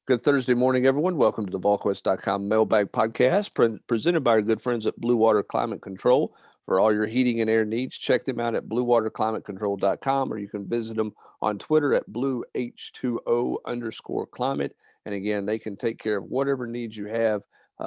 Good Thursday morning, everyone. Welcome to the Volquest.com mailbag podcast presented by our good friends at Bluewater Climate Control. For all your heating and air needs, check them out at bluewaterclimatecontrol.com, or you can visit them on Twitter at blueh2o_climate. And again, they can take care of whatever needs you have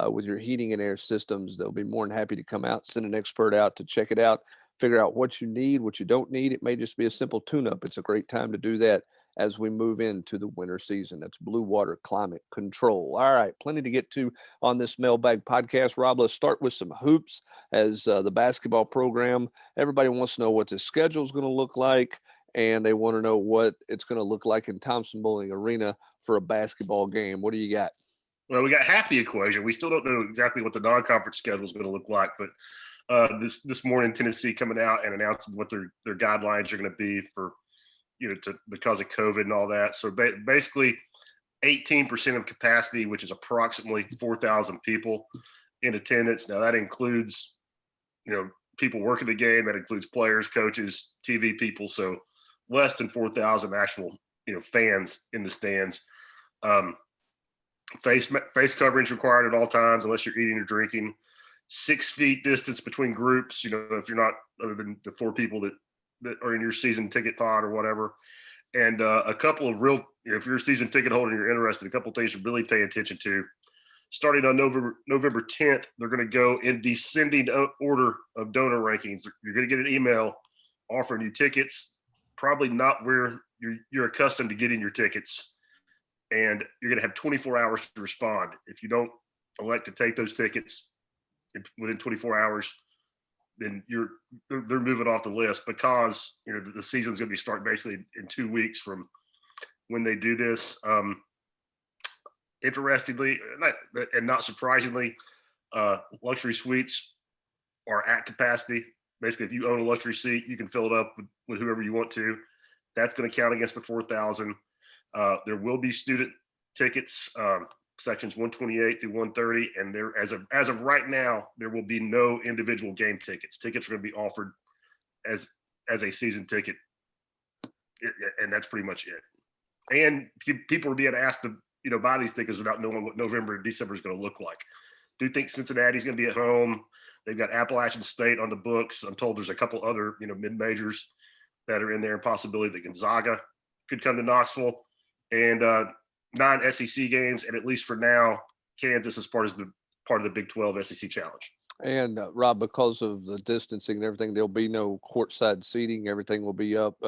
with your heating and air systems. They'll be more than happy to come out, send an expert out to check it out, figure out what you need, what you don't need. It may just be a simple tune-up. It's a great time to do that as we move into the winter season. That's Bluewater Climate Control. All right, plenty to get to on this mailbag podcast. Rob, let's start with some hoops as the basketball program. Everybody wants to know what the schedule is going to look like, and they want to know what it's going to look like in Thompson Bowling Arena for a basketball game. What do you got? Well, we got half the equation. We still don't know exactly what the non-conference schedule is going to look like, but this morning, Tennessee coming out and announcing what their guidelines are going to be for because of COVID and all that. So basically 18% of capacity, which is approximately 4,000 people in attendance. Now that includes, people working the game. That includes players, coaches, TV people. So less than 4,000 actual, fans in the stands. Face coverings required at all times, unless you're eating or drinking. 6 feet distance between groups, if you're not other than the 4 people that are in your season ticket pod or whatever. And a couple of if you're a season ticket holder and you're interested, a couple of things to really pay attention to. Starting on November 10th, they're going to go in descending order of donor rankings. You're going to get an email offering you tickets, probably not where you're accustomed to getting your tickets. And you're going to have 24 hours to respond. If you don't elect to take those tickets within 24 hours, then they're moving off the list, because the season's going to be starting basically in 2 weeks from when they do this. Interestingly, and not surprisingly, luxury suites are at capacity. Basically, if you own a luxury seat, you can fill it up with whoever you want to. That's going to count against the 4,000. There will be student tickets, sections 128 through 130, and there, as of right now, there will be no individual game tickets. Tickets are going to be offered as a season ticket, and that's pretty much it. And people are being asked to buy these tickets without knowing what November and December is going to look like. Do think Cincinnati's going to be at home. They've got Appalachian State on the books. I'm told there's a couple other mid majors that are in there, and possibility that Gonzaga could come to Knoxville, and 9 SEC games, and at least for now, Kansas is part of the Big 12 SEC Challenge. And Rob, because of the distancing and everything, there'll be no courtside seating. Everything will be up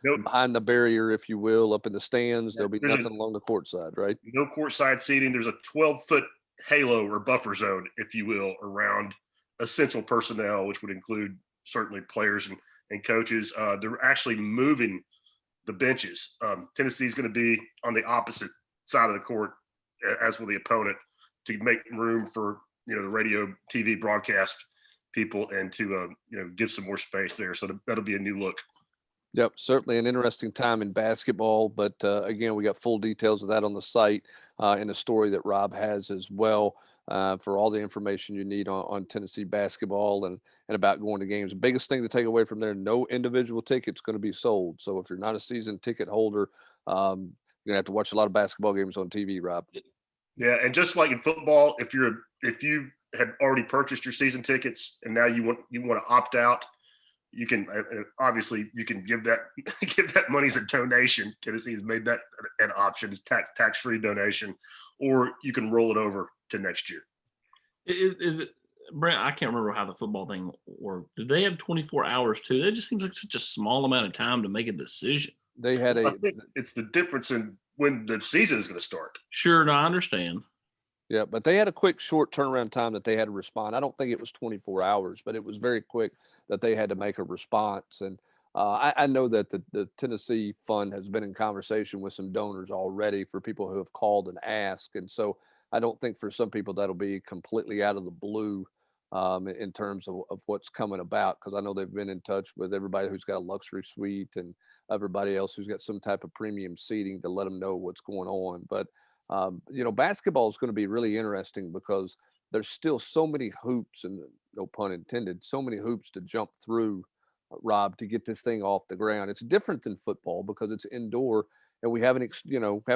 behind the barrier, if you will, up in the stands. There'll be nothing along the court side, right? No courtside seating. There's a 12-foot halo or buffer zone, if you will, around essential personnel, which would include certainly players and coaches. They're actually moving the benches. Tennessee is going to be on the opposite side of the court, as will the opponent, to make room for the radio, TV broadcast people, and to give some more space there. So that'll be a new look. Yep, certainly an interesting time in basketball. But again, we got full details of that on the site in a story that Rob has as well for all the information you need on Tennessee basketball and about going to games. The biggest thing to take away from there: no individual tickets going to be sold. So if you're not a season ticket holder, you're gonna have to watch a lot of basketball games on TV, Rob. Yeah, and just like in football, if you had already purchased your season tickets and now you want to opt out, you can obviously give that money as a donation. Tennessee has made that an option, as tax-free donation, or you can roll it over to next year. Is it, Brent? I can't remember how the football thing worked. Do they have 24 hours too? That just seems like such a small amount of time to make a decision. They had I think it's the difference in when the season is going to start. Sure, no, I understand. Yeah, but they had a quick, short turnaround time that they had to respond. I don't think it was 24 hours, but it was very quick that they had to make a response. And I know that the Tennessee Fund has been in conversation with some donors already for people who have called and asked. And so I don't think for some people that'll be completely out of the blue in terms of what's coming about, because I know they've been in touch with everybody who's got a luxury suite and everybody else who's got some type of premium seating to let them know what's going on. But basketball is going to be really interesting because there's still so many hoops, and no pun intended, so many hoops to jump through, Rob, to get this thing off the ground. It's different than football because it's indoor and we haven't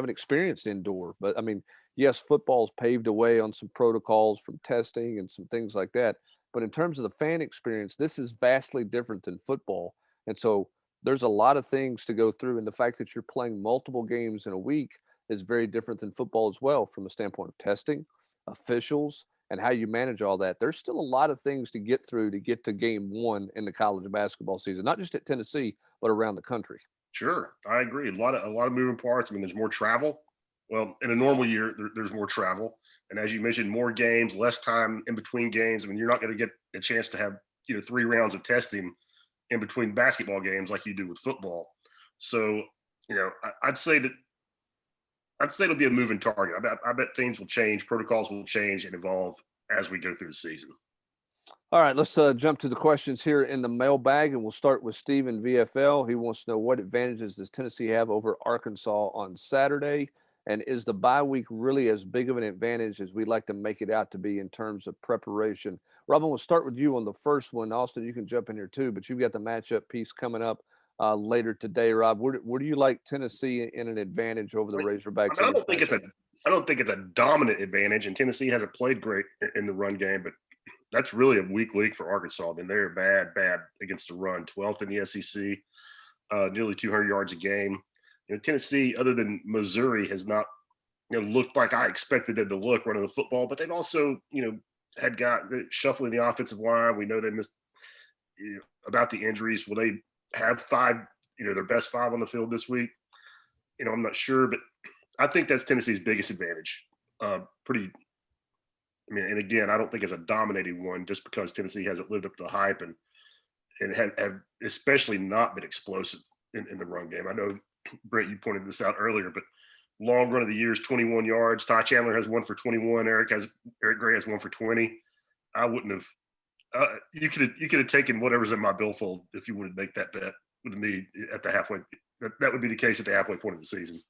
experienced indoor. But I mean, yes, football's paved a way on some protocols from testing and some things like that. But in terms of the fan experience, this is vastly different than football. And so there's a lot of things to go through. And the fact that you're playing multiple games in a week is very different than football as well, from the standpoint of testing, officials, and how you manage all that. There's still a lot of things to get through to get to game one in the college basketball season, not just at Tennessee, but around the country. Sure, I agree. A lot of moving parts. I mean, there's more travel. Well, in a normal year, there's more travel, and as you mentioned, more games, less time in between games. I mean, you're not going to get a chance to have 3 rounds of testing in between basketball games like you do with football. So, I'd say it'll be a moving target. I bet things will change, protocols will change and evolve as we go through the season. All right, let's jump to the questions here in the mailbag, and we'll start with Stephen VFL. He wants to know, what advantages does Tennessee have over Arkansas on Saturday? And is the bye week really as big of an advantage as we like to make it out to be in terms of preparation? Robin, we'll start with you on the first one. Austin, you can jump in here too, but you've got the matchup piece coming up later today. Rob, where do you like Tennessee in an advantage over the Razorbacks I in this don't think it's matchup? I don't think it's a dominant advantage, and Tennessee hasn't played great in the run game, but that's really a weak league for Arkansas. I mean, they're bad against the run, 12th in the SEC, nearly 200 yards a game. Tennessee, other than Missouri, has not looked like I expected them to look running the football, but they've also had got shuffling the offensive line. We know they missed about the injuries. Will they have five, their best five on the field this week? I'm not sure, but I think that's Tennessee's biggest advantage. Pretty. I mean, and again, I don't think it's a dominating one, just because Tennessee hasn't lived up to the hype and have especially not been explosive in the run game. I know, Brent, you pointed this out earlier, but long run of the year is 21 yards. Ty Chandler has one for 21. Eric Gray has one for 20. I wouldn't have. You could have taken whatever's in my billfold if you would have make that bet with me at the halfway. That would be the case at the halfway point of the season.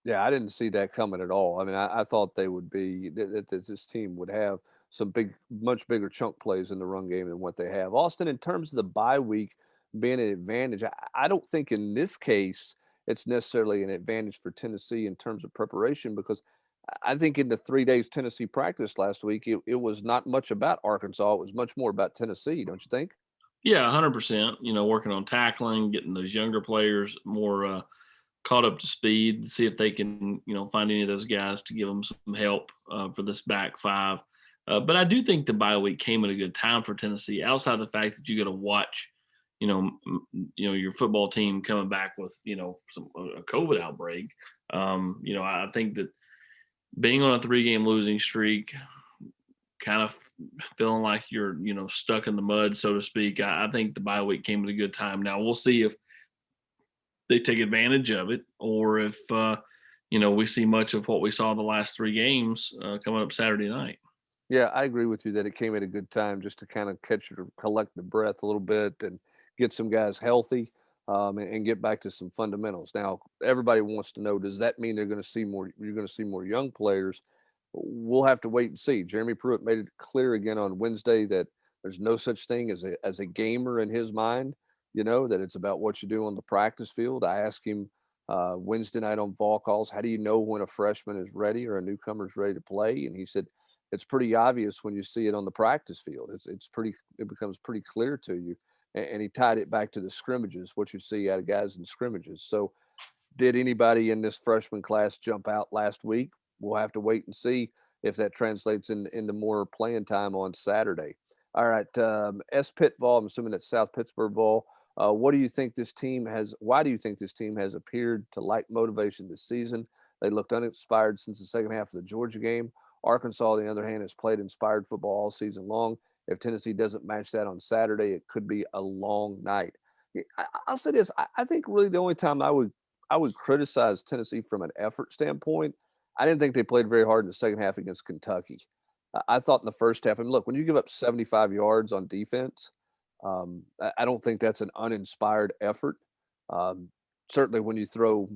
Yeah, I didn't see that coming at all. I mean, I thought they would be that this team would have some much bigger chunk plays in the run game than what they have. Austin, in terms of the bye week being an advantage, I don't think in this case it's necessarily an advantage for Tennessee in terms of preparation, because I think in the 3 days Tennessee practiced last week, it was not much about Arkansas. It was much more about Tennessee, don't you think? Yeah, 100%. Working on tackling, getting those younger players more caught up to speed, see if they can, find any of those guys to give them some help for this back five. But I do think the bye week came at a good time for Tennessee, outside of the fact that you got to watch, your football team coming back with, a COVID outbreak. I think that being on a 3-game losing streak, kind of feeling like you're, stuck in the mud, so to speak. I think the bye week came at a good time. Now we'll see if they take advantage of it, or if we see much of what we saw the last 3 games coming up Saturday night. Yeah, I agree with you that it came at a good time just to kind of catch your collective breath a little bit and get some guys healthy, and get back to some fundamentals. Now, everybody wants to know, does that mean they're going to see more? You're going to see more young players? We'll have to wait and see. Jeremy Pruitt made it clear again on Wednesday that there's no such thing as a gamer in his mind. That it's about what you do on the practice field. I asked him Wednesday night on Volquest, how do you know when a freshman is ready or a newcomer is ready to play? And he said, it's pretty obvious when you see it on the practice field. It becomes pretty clear to you. And he tied it back to the scrimmages, what you see out of guys in scrimmages. So did anybody in this freshman class jump out last week? We'll have to wait and see if that translates into more playing time on Saturday. All right, S. Pittvall, I'm assuming that's South Pittsburgh Ball. What do you think this team has? Why do you think this team has appeared to lack motivation this season? They looked uninspired since the second half of the Georgia game. Arkansas, on the other hand, has played inspired football all season long. If Tennessee doesn't match that on Saturday, it could be a long night. I'll say this: I think really the only time I would criticize Tennessee from an effort standpoint, I didn't think they played very hard in the second half against Kentucky. I thought in the first half, and look, when you give up 75 yards on defense, I don't think that's an uninspired effort. Um, Certainly, when you throw,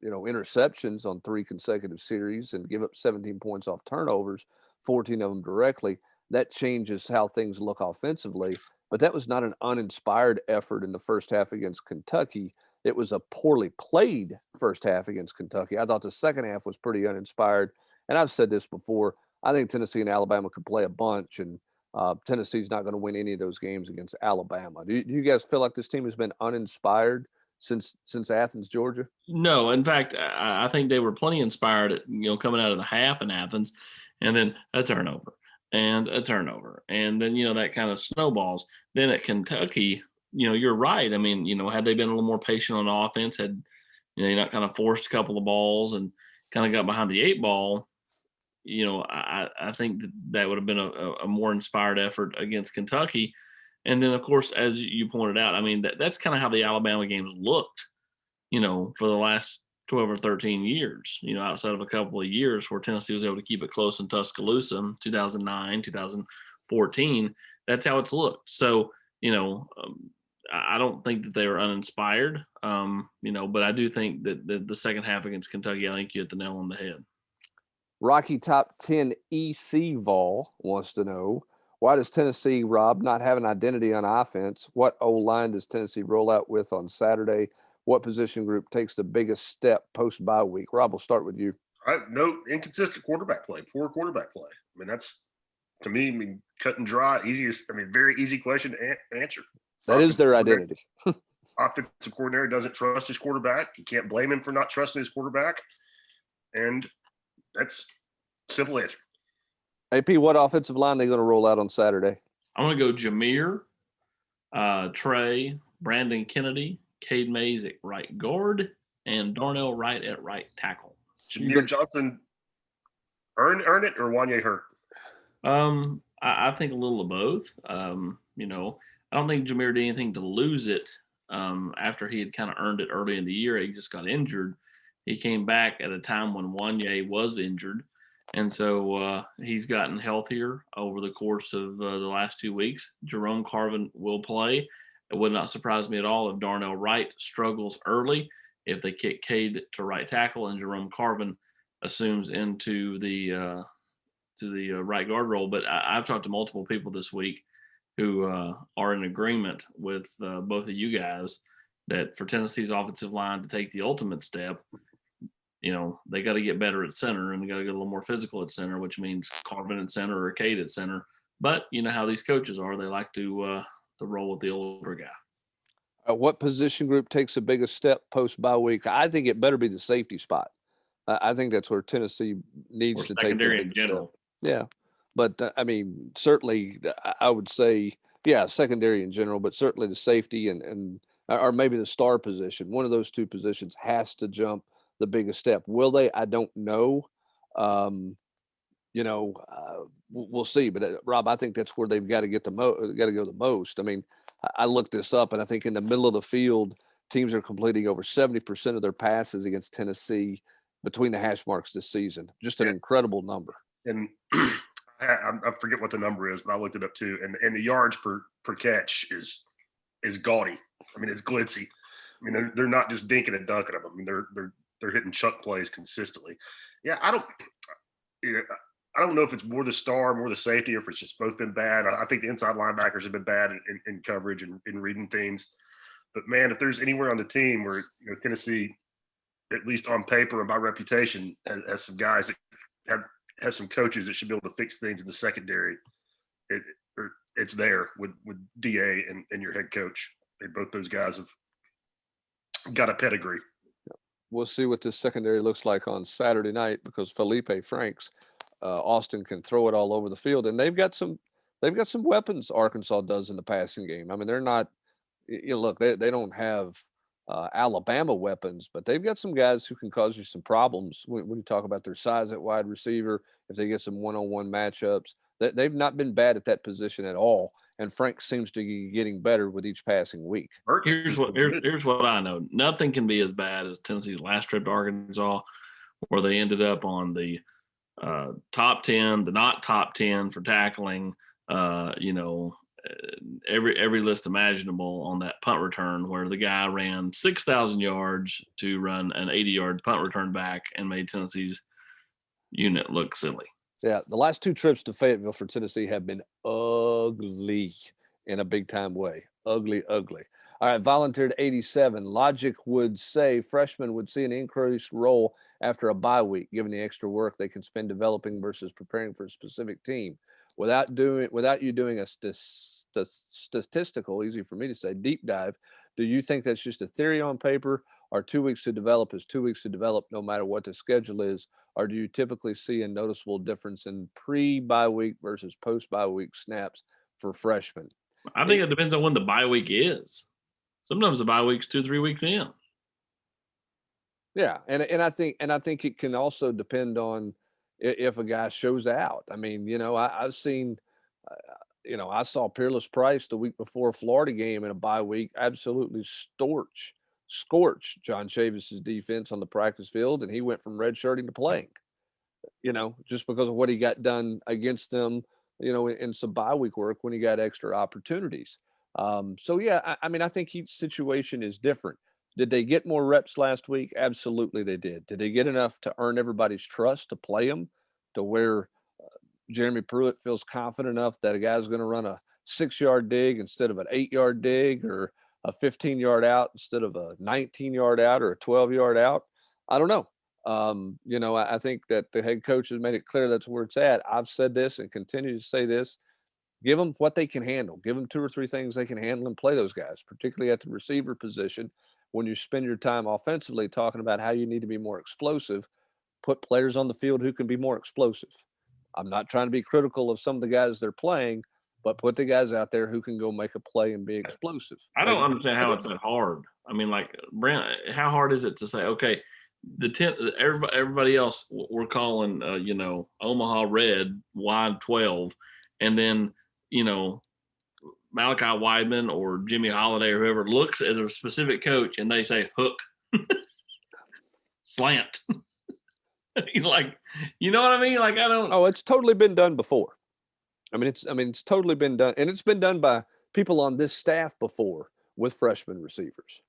interceptions on 3 consecutive series and give up 17 points off turnovers, 14 of them directly, that changes how things look offensively. But that was not an uninspired effort in the first half against Kentucky. it was a poorly played first half against Kentucky. I thought the second half was pretty uninspired. And I've said this before. I think Tennessee and Alabama could play a bunch, and Tennessee's not going to win any of those games against Alabama. Do you guys feel like this team has been uninspired since Athens, Georgia? No, in fact, I think they were plenty inspired, coming out of the half in Athens, and then a turnover and a turnover, and then that kind of snowballs. Then at Kentucky, you're right. I mean, had they been a little more patient on offense, had they not kind of forced a couple of balls and kind of got behind the eight ball, I think that would have been a more inspired effort against Kentucky. And then, of course, as you pointed out, I mean, that's kind of how the Alabama games looked, for the last 12 or 13 years, outside of a couple of years where Tennessee was able to keep it close in Tuscaloosa, 2009, 2014. That's how it's looked. So, I don't think that they were uninspired, but I do think that the second half against Kentucky, I think you hit the nail on the head. Rocky Top 10 EC Vol wants to know, why does Tennessee, Rob, not have an identity on offense? What O-line does Tennessee roll out with on Saturday? What position group takes the biggest step post-bye week? Rob, we'll start with you. No inconsistent quarterback play, poor quarterback play. I mean, that's, to me, cut and dry, very easy question to answer. That is their identity. Offensive coordinator doesn't trust his quarterback. You can't blame him for not trusting his quarterback. And that's simple answer. AP, what offensive line are they going to roll out on Saturday? I'm going to go Jameer, Trey, Brandon Kennedy, Cade Mays at right guard, and Darnell Wright at right tackle. Jameer Johnson earn it, or Wanye hurt? I think a little of both. I don't think Jameer did anything to lose it after he had kind of earned it early in the year. He just got injured. He came back at a time when Wanye was injured. And so he's gotten healthier over the course of the last 2 weeks. Jerome Carvin will play. It would not surprise me at all if Darnell Wright struggles early, if they kick Cade to right tackle and Jerome Carvin assumes into the right guard role. But I've talked to multiple people this week who are in agreement with both of you guys that for Tennessee's offensive line to take the ultimate step, they got to get better at center, and they got to get a little more physical at center, which means Carvin at center or Cade at center. But you know how these coaches are; they like to roll with the older guy. What position group takes the biggest step post-bye week? I think it better be the safety spot. I think that's where Tennessee needs to take the biggest step. Yeah, but certainly I would say, secondary in general, but certainly the safety and or maybe the star position. One of those two positions has to jump the biggest step. Will they? I don't know. We'll see. But Rob, I think that's where they've got to get got to go the most. I mean, I looked this up, and I think in the middle of the field, teams are completing over 70% of their passes against Tennessee between the hash marks this season. Just an incredible number. And I forget what the number is, but I looked it up too. And the yards per catch is gaudy. I mean, it's glitzy. I mean, they're not just dinking and dunking them. I mean, they're hitting chuck plays consistently. Yeah, I don't know if it's more the star, more the safety, or if it's just both been bad. I think the inside linebackers have been bad in coverage and in reading things. But man, if there's anywhere on the team where Tennessee, at least on paper and by reputation, has some guys that have some coaches that should be able to fix things in the secondary, it's there with DA and your head coach. And both those guys have got a pedigree. We'll see what this secondary looks like on Saturday night, because Felipe Franks, Austin can throw it all over the field, and they've got some weapons. Arkansas does in the passing game. I mean, they're not. Look, they don't have Alabama weapons, but they've got some guys who can cause you some problems when you talk about their size at wide receiver. If they get some one-on-one matchups, they've not been bad at that position at all. And Frank seems to be getting better with each passing week. Here's what I know. Nothing can be as bad as Tennessee's last trip to Arkansas, where they ended up on the top 10, the not top 10 for tackling, every list imaginable on that punt return, where the guy ran 6,000 yards to run an 80-yard punt return back and made Tennessee's unit look silly. Yeah, the last two trips to Fayetteville for Tennessee have been ugly in a big-time way. Ugly. All right, volunteered 87. Logic would say freshmen would see an increased role after a bye week, given the extra work they can spend developing versus preparing for a specific team. Without you doing a statistical, easy for me to say, deep dive, do you think that's just a theory on paper, or 2 weeks to develop is 2 weeks to develop no matter what the schedule is? Or do you typically see a noticeable difference in pre-bye week versus post-bye week snaps for freshmen? I think it depends on when the bye week is. Sometimes the bye week's 2-3 weeks in. Yeah, and I think it can also depend on if a guy shows out. I mean, I've seen, I saw Peerless Price the week before a Florida game in a bye week absolutely scorch John Chavis's defense on the practice field, and he went from redshirting to playing. Just because of what he got done against them, in some bye week work when he got extra opportunities. So yeah, I mean, I think each situation is different. Did they get more reps last week? Absolutely, they did. Did they get enough to earn everybody's trust to play them to where Jeremy Pruitt feels confident enough that a guy's going to run a 6-yard dig instead of an 8-yard dig, or a 15-yard out instead of a 19-yard out, or a 12-yard out? I don't know. I think that the head coach has made it clear that's where it's at. I've said this and continue to say this. Give them what they can handle. Give them 2 or 3 things they can handle and play those guys, particularly at the receiver position. When you spend your time offensively talking about how you need to be more explosive, put players on the field who can be more explosive. I'm not trying to be critical of some of the guys they're playing, but put the guys out there who can go make a play and be explosive. I don't understand how it's that hard. I mean, like, Brent, how hard is it to say, okay, the 10, everybody else we're calling, Omaha Red wide 12, and then Malachi Weidman or Jimmy Holiday or whoever looks at a specific coach and they say hook, slant. Like, you know what I mean? Like, I don't. Oh, it's totally been done before. It's totally been done, and it's been done by people on this staff before with freshman receivers.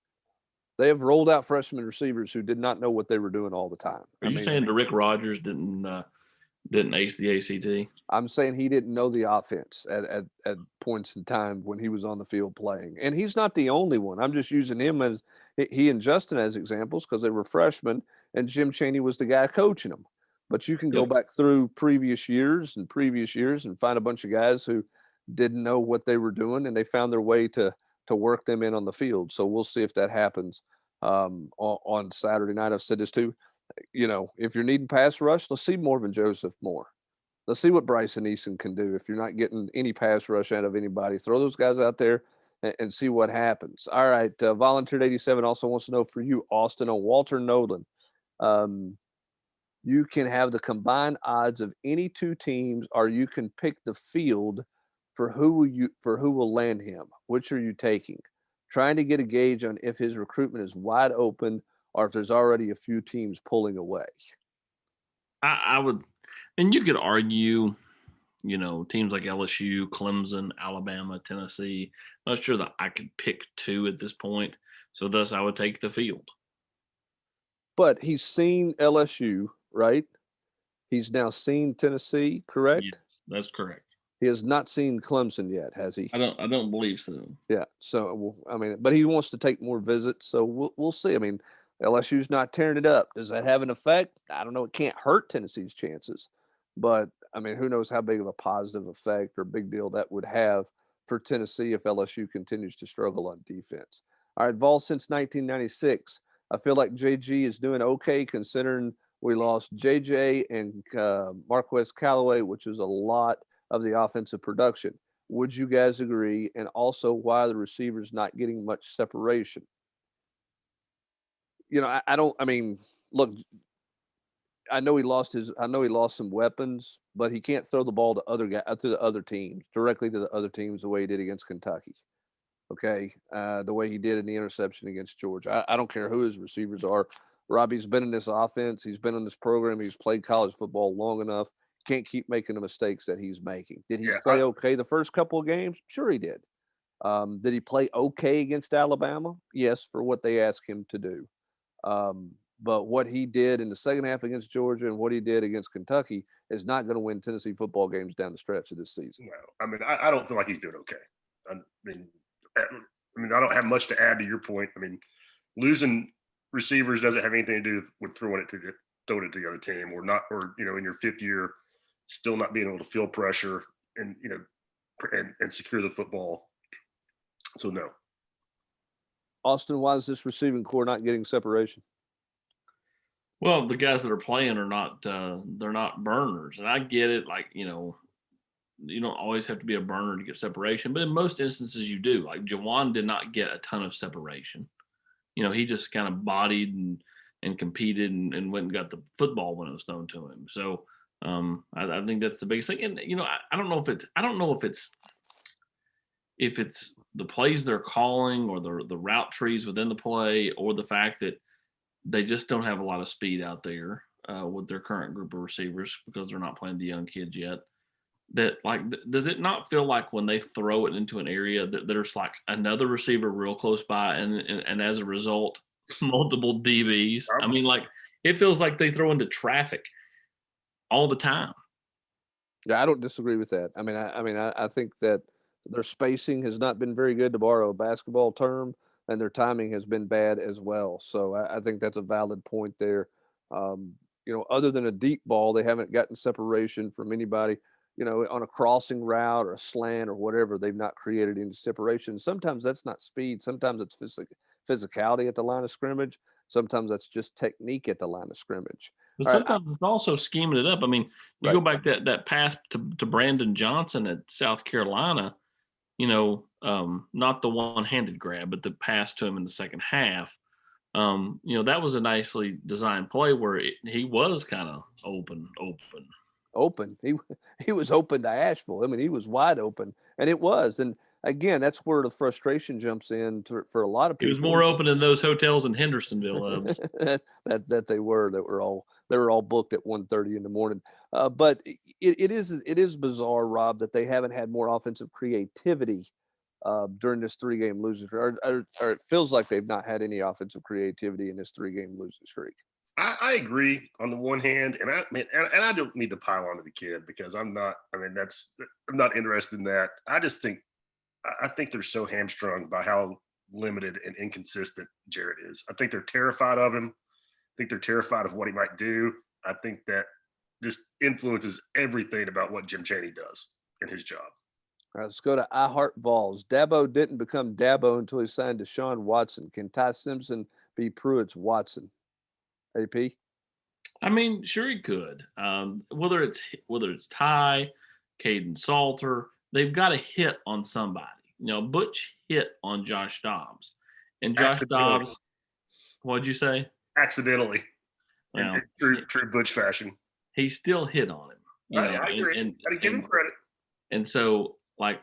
They have rolled out freshman receivers who did not know what they were doing all the time. Are you saying Rick Rogers didn't ace the ACT? I'm saying he didn't know the offense at points in time when he was on the field playing. And he's not the only one. I'm just using him as he and Justin as examples because they were freshmen and Jim Chaney was the guy coaching them. But you can go back through previous years and find a bunch of guys who didn't know what they were doing and they found their way to work them in on the field. So we'll see if that happens on Saturday night. I've said this too. If you're needing pass rush, let's see Morvin Joseph more. Let's see what Bryson Eason can do. If you're not getting any pass rush out of anybody, throw those guys out there and see what happens. All right. Volunteered 87 also wants to know for you, Austin, on Walter Nolan. You can have the combined odds of any 2 teams, or you can pick the field for who will land him. Which are you taking? Trying to get a gauge on if his recruitment is wide open or if there's already a few teams pulling away. I would, and you could argue, teams like LSU, Clemson, Alabama, Tennessee. I'm not sure that I could pick 2 at this point. So thus I would take the field. But he's seen LSU, right? He's now seen Tennessee, correct? Yes, that's correct. He has not seen Clemson yet, has he? I don't believe so. Yeah. So but he wants to take more visits, so we'll see. I mean, LSU's not tearing it up. Does that have an effect? I don't know. It can't hurt Tennessee's chances, but who knows how big of a positive effect or big deal that would have for Tennessee if LSU continues to struggle on defense. All right, Vol, since 1996, I feel like JG is doing okay considering we lost JJ and Marquez Callaway, which is a lot of the offensive production. Would you guys agree? And also why the receivers not getting much separation? Look, I know he lost some weapons, but he can't throw the ball to the other teams, directly to the other teams the way he did against Kentucky. Okay. The way he did in the interception against Georgia. I don't care who his receivers are. Robbie's been in this offense. He's been in this program. He's played college football long enough. Can't keep making the mistakes that he's making. Did he play okay the first couple of games? Sure he did. Did he play okay against Alabama? Yes, for what they asked him to do. But what he did in the second half against Georgia and what he did against Kentucky is not going to win Tennessee football games down the stretch of this season. No, I don't feel like he's doing okay. I mean, I don't have much to add to your point. I mean, losing receivers doesn't have anything to do with throwing it to the other team, or not, or in your 5th year, still not being able to feel pressure and and secure the football. So no. Austin, why is this receiving core not getting separation? Well, the guys that are playing are not they're not burners, and I get it. Like, you don't always have to be a burner to get separation, but in most instances you do. Like Jawan did not get a ton of separation. He just kind of bodied and competed and went and got the football when it was thrown to him. So I think that's the biggest thing. And I don't know if it's the plays they're calling, or the route trees within the play, or the fact that they just don't have a lot of speed out there with their current group of receivers, because they're not playing the young kids yet. That, like, does it not feel like when they throw it into an area that there's like another receiver real close by, and as a result, multiple DBs? I mean, like, it feels like they throw into traffic all the time. Yeah, I don't disagree with that. I think that their spacing has not been very good, to borrow a basketball term, and their timing has been bad as well. So I think that's a valid point there. Other than a deep ball, they haven't gotten separation from anybody. On a crossing route or a slant or whatever, they've not created any separation. Sometimes that's not speed. Sometimes it's physicality at the line of scrimmage. Sometimes that's just technique at the line of scrimmage. But All right, sometimes it's also scheming it up. I mean, you go back that pass to Brandon Johnson at South Carolina, not the one-handed grab, but the pass to him in the second half. That was a nicely designed play where he was kind of open. He was open to Asheville. I mean, he was wide open, and it was. And again, that's where the frustration jumps in for a lot of He people. was more open in those hotels in Hendersonville. that they were all booked at 1:30 in the morning. But it is bizarre, Rob, that they haven't had more offensive creativity during this 3-game losing streak, or it feels like they've not had any offensive creativity in this 3-game losing streak. I agree on the one hand, and I don't need to pile onto the kid, because I'm not interested in that. I think they're so hamstrung by how limited and inconsistent Jarrett is. I think they're terrified of him. I think they're terrified of what he might do. I think that just influences everything about what Jim Chaney does in his job. All right, let's go to I Heart Vols. Dabo didn't become Dabo until he signed Deshaun Watson. Can Ty Simpson be Pruitt's Watson? AP? I mean, sure he could. Whether it's Ty, Caden Salter, they've got to hit on somebody. Butch hit on Josh Dobbs, and Josh Dobbs. What'd you say? Accidentally. Well, in true Butch fashion. He still hit on him. I agree. Gotta give him credit. And so, like,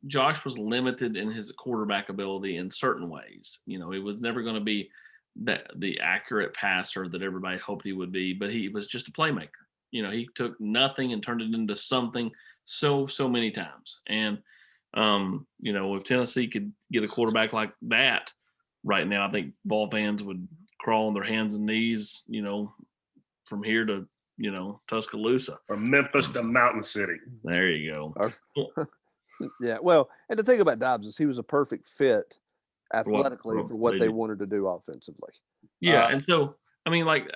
Josh was limited in his quarterback ability in certain ways. He was never going to be the accurate passer that everybody hoped he would be, but he was just a playmaker. He took nothing and turned it into something so many times. And if Tennessee could get a quarterback like that right now, I think Vol fans would crawl on their hands and knees, from here to Tuscaloosa, from Memphis to Mountain City. There you go. Yeah, well, and the thing about Dobbs is he was a perfect fit athletically for what they wanted to do offensively. Yeah, and so I mean, like,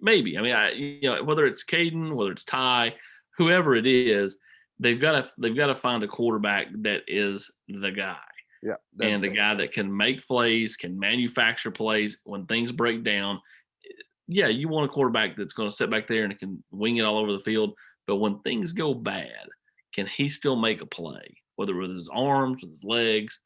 maybe whether it's Caden, whether it's Ty, whoever it is, they've got to find a quarterback that is the guy. Yeah, and the guy that can make plays, can manufacture plays when things break down. Yeah, you want a quarterback that's going to sit back there and can wing it all over the field. But when things go bad, can he still make a play, whether with his arms, with his legs?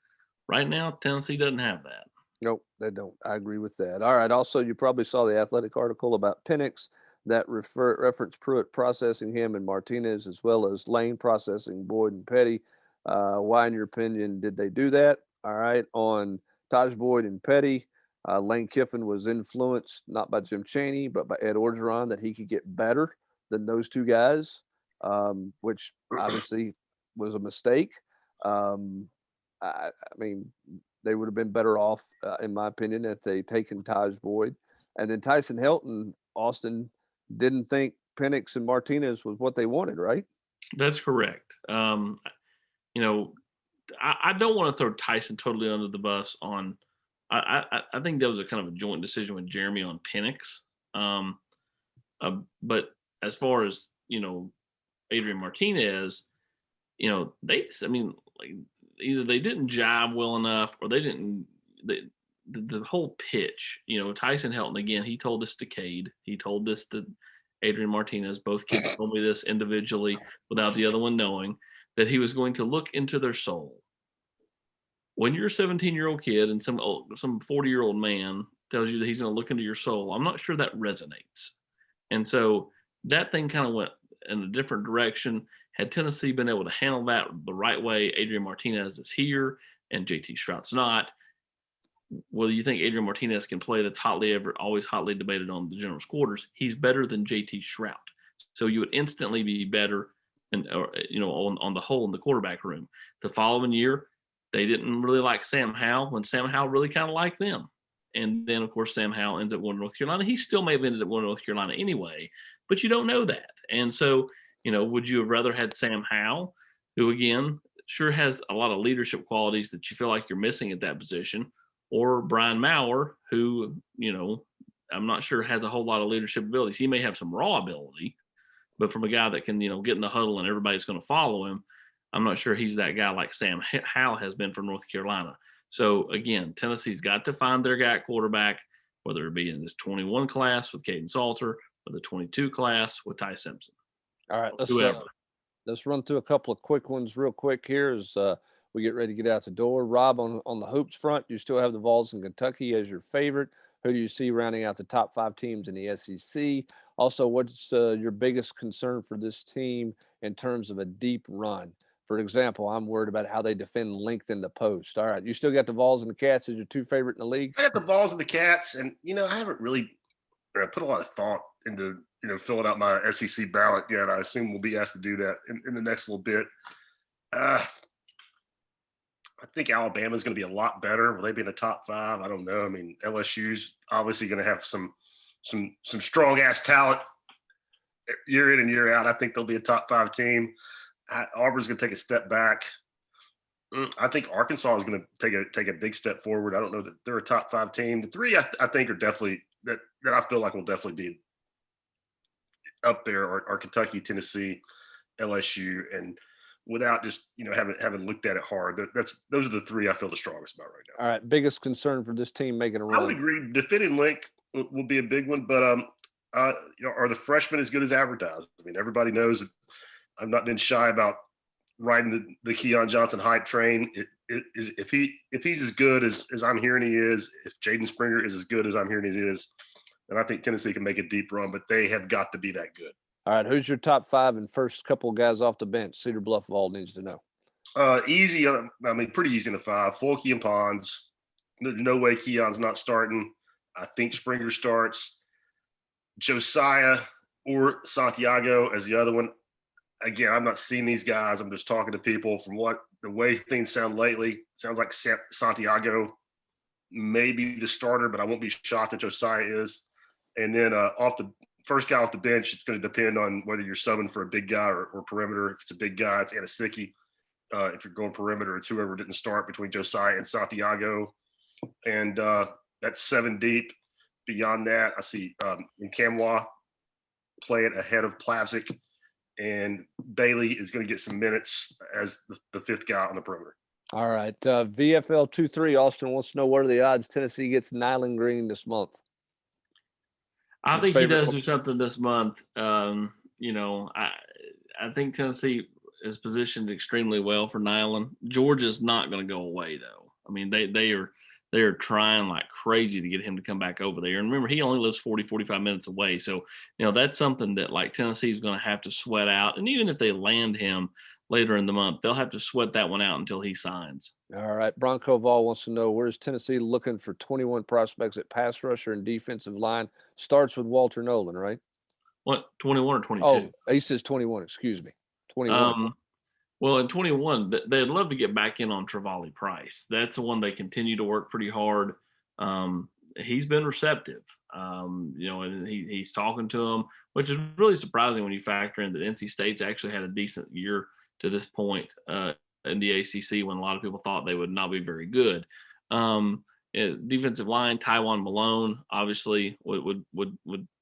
Right now, Tennessee doesn't have that. Nope, they don't. I agree with that. All right. Also, you probably saw the Athletic article about Penix that referenced Pruitt processing him and Martinez, as well as Lane processing Boyd and Petty. Why, in your opinion, did they do that? All right. On Taj Boyd and Petty, Lane Kiffin was influenced not by Jim Chaney, but by Ed Orgeron, that he could get better than those two guys, which obviously was a mistake. I mean, they would have been better off, in my opinion, if they taken Taj Boyd. And then Tyson Helton, Austin, didn't think Penix and Martinez was what they wanted, right? That's correct. I don't want to throw Tyson totally under the bus on. I think that was a kind of a joint decision with Jeremy on Penix. But as far as Adrian Martinez, I mean, like either they didn't jive well enough or they didn't. The whole pitch, Tyson Helton again. He told this to Cade. He told this to Adrian Martinez. Both kids told me this individually without the other one knowing that he was going to look into their soul. When you're a 17-year-old kid and some 40-year-old man tells you that he's going to look into your soul, I'm not sure that resonates. And so that thing kind of went in a different direction. Had Tennessee been able to handle that the right way, Adrian Martinez is here and JT Strout's not. Well, you think Adrian Martinez can play? That's always hotly debated on the general's quarters. He's better than JT Strout. So you would instantly be better on the whole in the quarterback room. The following year, they didn't really like Sam Howell when Sam Howell really kind of liked them. And then, of course, Sam Howell ends up going to North Carolina. He still may have ended up going to North Carolina anyway, but you don't know that. And so, would you have rather had Sam Howell, who, again, sure has a lot of leadership qualities that you feel like you're missing at that position, or Brian Maurer, who, I'm not sure has a whole lot of leadership abilities. He may have some raw ability, but from a guy that can, get in the huddle and everybody's going to follow him, I'm not sure he's that guy like Sam Howell has been from North Carolina. So again, Tennessee's got to find their guy at quarterback, whether it be in this 21 class with Caden Salter or the 22 class with Ty Simpson. All right, Whoever. let's run through a couple of quick ones real quick here as we get ready to get out the door. Rob, on the hoops front, you still have the Vols in Kentucky as your favorite. Who do you see rounding out the top 5 teams in the SEC? Also, what's your biggest concern for this team in terms of a deep run? For example, I'm worried about how they defend length in the post. All right, you still got the Vols and the Cats as your 2 favorite in the league? I got the Vols and the Cats, and I haven't really put a lot of thought into filling out my SEC ballot yet. I assume we'll be asked to do that in the next little bit. I think Alabama's going to be a lot better. Will they be in the top 5? I don't know. I mean, LSU's obviously going to have some strong ass talent year in and year out. I think they'll be a top 5 team. Auburn's going to take a step back. I think Arkansas is going to take a big step forward. I don't know that they're a top 5 team. The 3 I think are definitely that I feel like will definitely be up there are Kentucky, Tennessee, LSU, and without just having looked at it hard, those are the 3 I feel the strongest about right now. All right, biggest concern for this team making a run? I would agree. Defending length will be a big one, but are the freshmen as good as advertised? I mean, everybody knows that I've not been shy about riding the Keon Johnson hype train. If he's as good as I'm hearing he is, if Jaden Springer is as good as I'm hearing he is, then I think Tennessee can make a deep run, but they have got to be that good. All right, who's your top 5 and first couple of guys off the bench? Cedar Bluff Vol needs to know. Easy. Pretty easy in the 5. Fulke and Pons. There's no way Keon's not starting. I think Springer starts. Josiah or Santiago as the other one. Again, I'm not seeing these guys. I'm just talking to people. From the way things sound lately, sounds like Santiago may be the starter, but I won't be shocked if Josiah is. And then first guy off the bench, it's going to depend on whether you're subbing for a big guy or perimeter. If it's a big guy, it's Anasicki. If you're going perimeter, it's whoever didn't start between Josiah and Santiago. And that's 7 deep. Beyond that, I see Ncaa play it ahead of Plavsic. And Bailey is going to get some minutes as the 5th guy on the perimeter. All right. VFL 2-3, Austin wants to know what are the odds Tennessee gets Nyland Green this month? I think he does do something this month. I think Tennessee is positioned extremely well for Nyland. Georgia's not going to go away, though. I mean, they are trying like crazy to get him to come back over there. And remember, he only lives 45 minutes away. So, that's something that like Tennessee is going to have to sweat out. And even if they land him later in the month, they'll have to sweat that one out until he signs. All right. Bronco Vol wants to know, where's Tennessee looking for 21 prospects at pass rusher and defensive line? Starts with Walter Nolan, right? What, 21 or 22? Oh, he says 21. Excuse me. 21. Well, in 21, they'd love to get back in on Travali Price. That's the one they continue to work pretty hard. He's been receptive, and he's talking to him, which is really surprising when you factor in that NC State's actually had a decent year to this point in the ACC when a lot of people thought they would not be very good. Defensive line, Tywone Malone, obviously would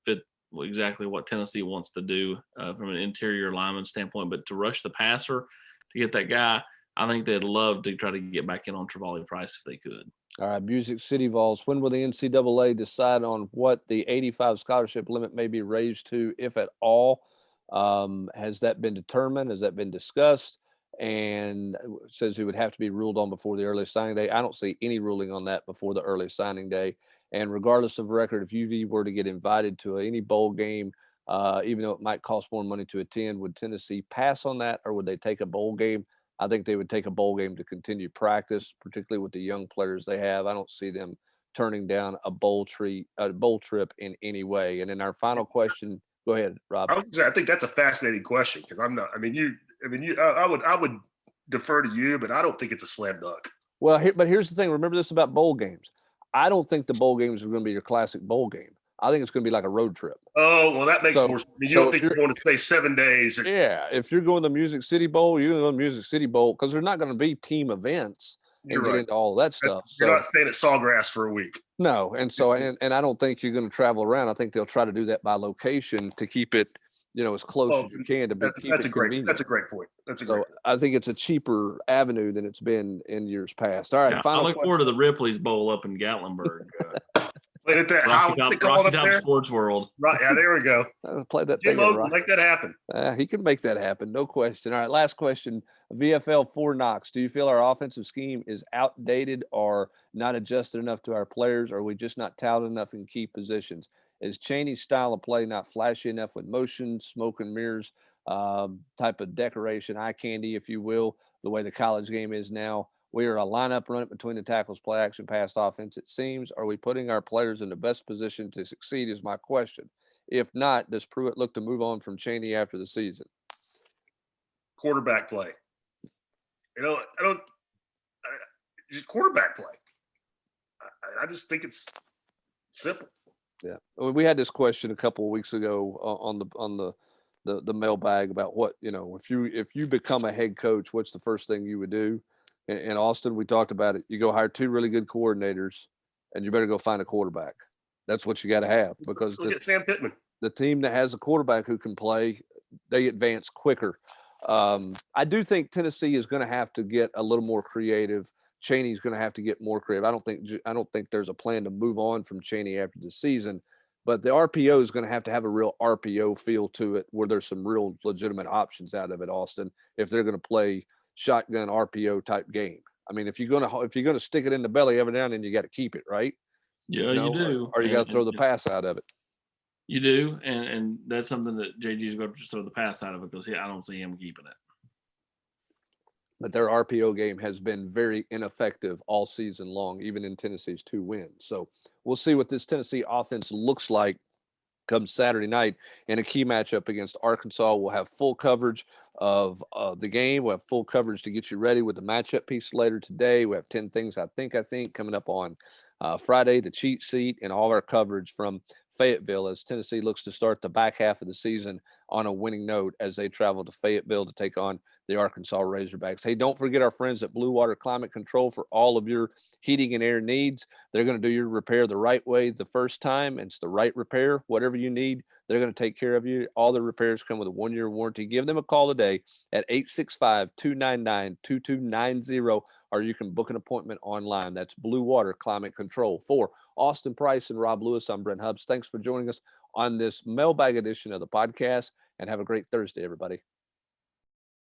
fit exactly what Tennessee wants to do from an interior lineman standpoint. But to rush the passer, to get that guy, I think they'd love to try to get back in on Trevally Price if they could. All right, Music City Vols. When will the NCAA decide on what the 85 scholarship limit may be raised to, if at all? Has that been determined? Has that been discussed? And it says it would have to be ruled on before the early signing day. I don't see any ruling on that before the early signing day. And regardless of record, if UV were to get invited to any bowl game, even though it might cost more money to attend, would Tennessee pass on that, or would they take a bowl game? I think they would take a bowl game to continue practice, particularly with the young players they have. I don't see them turning down a bowl trip in any way. And then our final question, go ahead, Rob. I think that's a fascinating question because I'm not. I would defer to you, but I don't think it's a slam dunk. Well, but here's the thing. Remember this about bowl games. I don't think the bowl games are going to be your classic bowl game. I think it's going to be like a road trip. Oh, well, that makes more sense. You don't think you're going to stay 7 days? Yeah. If you're going to the Music City Bowl, you're going to go to the Music City Bowl because they're not going to be team events and get into all of that stuff. You're not staying at Sawgrass for a week. No. And so, and I don't think you're going to travel around. I think they'll try to do that by location to keep it, as close as you can to be. That's a great point. I think it's a cheaper avenue than it's been in years past. All right. Yeah, I look forward to the Ripley's Bowl up in Gatlinburg. Played at that. What's it called up there? Sports World. Right. Yeah, there we go. Play that Jim thing. Oden, make that happen. He can make that happen. No question. All right. Last question. VFL 4 Knox. Do you feel our offensive scheme is outdated or not adjusted enough to our players? Or are we just not talented enough in key positions? Is Chaney's style of play not flashy enough with motion, smoke and mirrors type of decoration, eye candy, if you will, the way the college game is now? We are a lineup run it between the tackles, play action, pass offense, it seems. Are we putting our players in the best position to succeed is my question. If not, does Pruitt look to move on from Chaney after the season? Quarterback play. It's quarterback play. I just think it's simple. Yeah. We had this question a couple of weeks ago on the mailbag about what, if you become a head coach, what's the first thing you would do? In Austin, we talked about it. You go hire 2 really good coordinators, and you better go find a quarterback. That's what you got to have because get Sam Pittman. The team that has a quarterback who can play, they advance quicker. I do think Tennessee is going to have to get a little more creative. Chaney's going to have to get more creative. I don't think there's a plan to move on from Chaney after the season, but the RPO is going to have a real RPO feel to it, where there's some real legitimate options out of it, Austin, if they're going to play shotgun RPO type game. I mean, if you're gonna stick it in the belly every now and then, you got to keep it, right? Yeah, you do. Or you got to throw the pass out of it. You do, and that's something that JG's going to just throw the pass out of it because I don't see him keeping it. But their RPO game has been very ineffective all season long, even in Tennessee's 2 wins. So we'll see what this Tennessee offense looks like come Saturday night in a key matchup against Arkansas. We'll have full coverage of the game. We'll have full coverage to get you ready with the matchup piece later today. We have 10 things I think coming up on Friday, the cheat sheet, and all our coverage from Fayetteville as Tennessee looks to start the back half of the season on a winning note as they travel to Fayetteville to take on the Arkansas Razorbacks. Hey, don't forget our friends at Bluewater Climate Control for all of your heating and air needs. They're going to do your repair the right way the first time. It's the right repair. Whatever you need, they're going to take care of you. All the repairs come with a 1-year warranty. Give them a call today at 865-299-2290, or you can book an appointment online. That's Bluewater Climate Control. For Austin Price and Rob Lewis, I'm Brent Hubbs. Thanks for joining us on this mailbag edition of the podcast, and have a great Thursday, everybody.